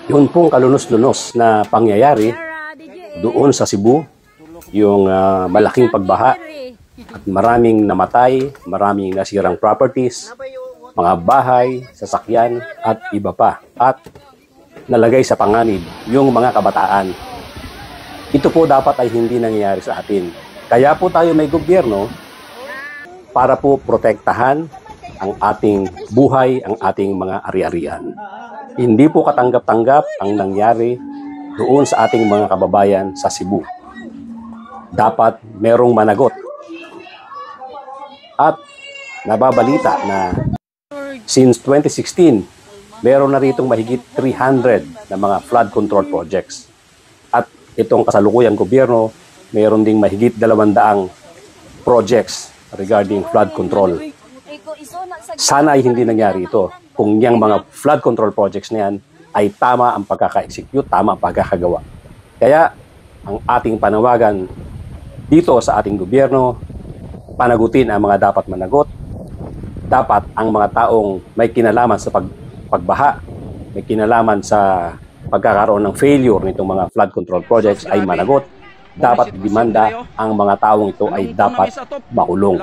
Yun pong kalunos-lunos na pangyayari doon sa Cebu, yung malaking pagbaha at maraming namatay, maraming nasirang properties, mga bahay, sasakyan at iba pa. At nalagay sa panganib yung mga kabataan. Ito po dapat ay hindi nangyayari sa atin. Kaya po tayo may gobyerno para po protektahan ang ating buhay, ang ating mga ari-arian. Hindi po katanggap-tanggap ang nangyari doon sa ating mga kababayan sa Cebu. Dapat merong managot. At nababalita na since 2016, meron na ritong mahigit 300 na mga flood control projects. At itong kasalukuyang gobyerno, meron ding mahigit 200 projects regarding flood control. Sana ay hindi nangyari ito kung yung mga flood control projects na yan ay tama ang pagkaka-execute, tama ang pagkakagawa. Kaya ang ating panawagan dito sa ating gobyerno, panagutin ang mga dapat managot. Dapat ang mga taong may kinalaman sa pagbaha, may kinalaman sa pagkakaroon ng failure nitong mga flood control projects ay managot. Dapat demanda ang mga taong ito ay dapat makulong.